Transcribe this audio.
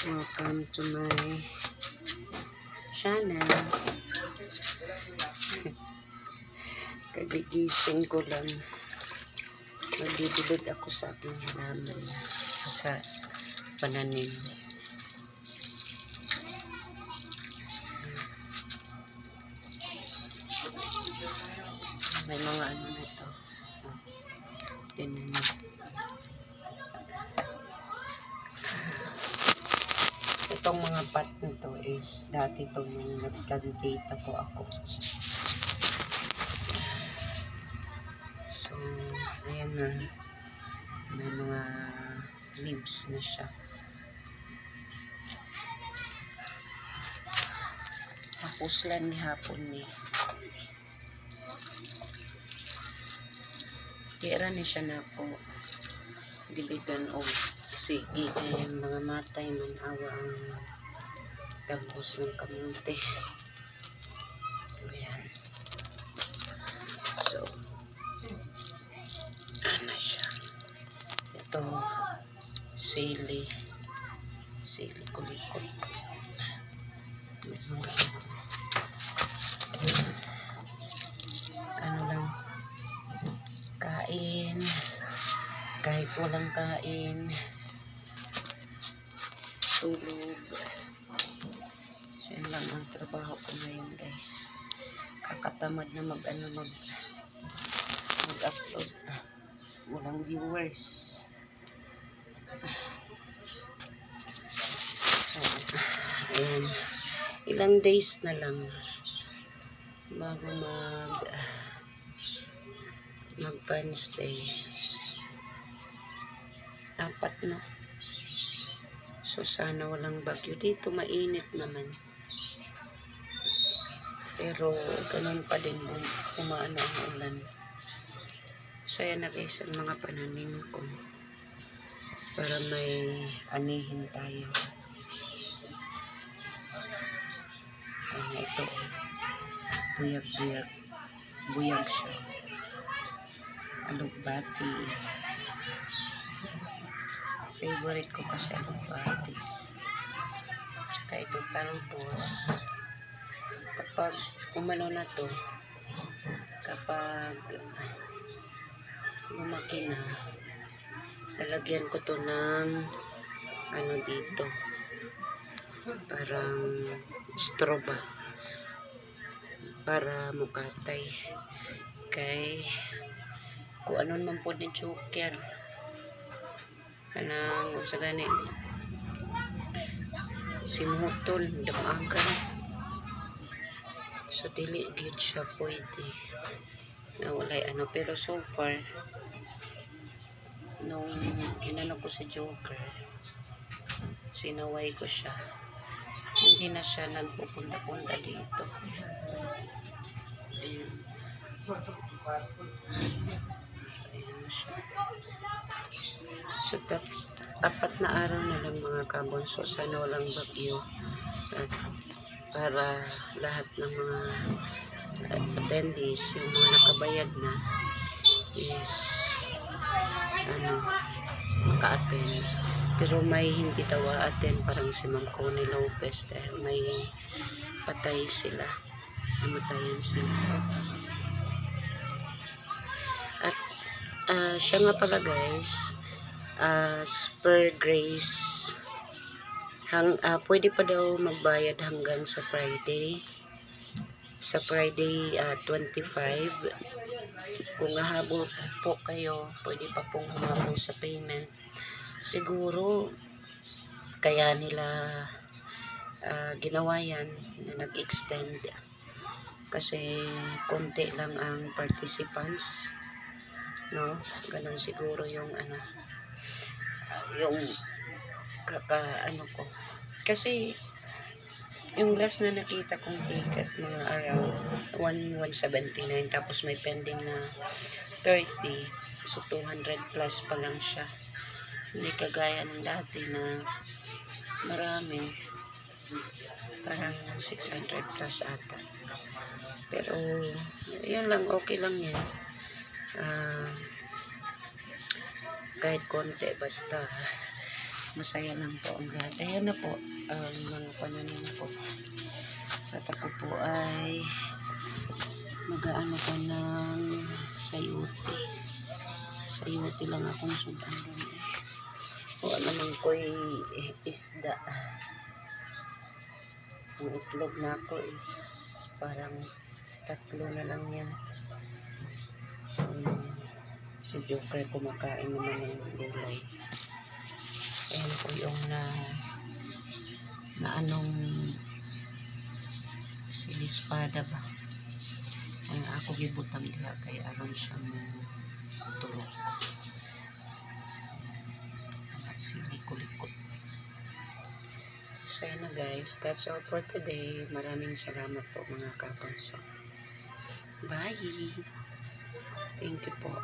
Welcome to my channel. Kagigising ko lang. Magbibilod ako sa aking halaman sa pananim. May mga ano na ito. Tinan. Itong mga pot nito is dati ito nung nag-plantita po ako. So, ayan na. May mga leaves na siya. Tapos lang ni hapon ni. Kira ni siya na po. Diligan o sige. Ayan, mga matay man awa ang tapos ng kamuti. Ayan. So, ano siya. Ito, sili kulikot. May mga ano lang, kain, kahit walang kain, tulog. So, yun lang ang trabaho ko ngayon, guys. Kakatamad na mag-upload. Walang viewers. So, ayan. Ilang days na lang bago mag-Wednesday. 4 na. So, sana walang bagyo. Dito mainit naman. Pero, ganun pa din umaano ang ulan. So, ayan na guys ang mga pananim ko. Para may anihin tayo. Ayan, ito. Buyag siya. Alugbati. Favorite ko kasi alugbati. Tsaka ito talbos. Kapag umano na to, kapag lumaki na, lalagyan ko to ng ano dito. Parang straw ba? Para mukatay. Kay kung ano man po din joker. Anang sa gani simutol damagan. So dili gid siya pwede na walay ano, pero so far nung inano ko si joker, sinaway ko siya, hindi na siya nagpupunta-punta dito. Ayan. Ayan na siya. So, 4 na araw na lang mga kabonso. Sana walang bagyo. At para lahat ng mga attendees, yung mga nakabayad na, is maka-attend. Pero may hindi daw attend, parang si Ma'am Connie Lopez, dahil may patay sila. Namatayan sila. At siya nga pala guys, Spur Grace, pwede pa daw magbayad hanggang sa Friday. Sa Friday 25. Kung nahabol po kayo, pwede pa pong humabol sa payment. Siguro kaya nila ginawa yan na nag-extend kasi konti lang ang participants, no? Ganun siguro yung yung ano ko, kasi yung last na nakita kong ticket mga around 179, tapos may pending na 30, so 200 plus pa lang siya. Hindi kagaya ng dati na marami, parang 600 plus ata. Pero yun lang, okay lang yan. Kahit konti, basta masaya lang po ang lahat. Ayan na po, ang mga pananim po. Sa tako po ay mag-aano ko ng sayote. Sayote lang akong sudan doon eh. O naman ko'y isda. Ang itlog na ako is parang 3 na lang yan. So, si Joker kumakain naman ng gulay. Ayan po yung na anong silispada ba. Ang ako gibutang diha kay aron siya mo turok. Sili-kulikot. So yan na guys, that's all for today. Maraming salamat po mga kapanso. Bye! Thank you po.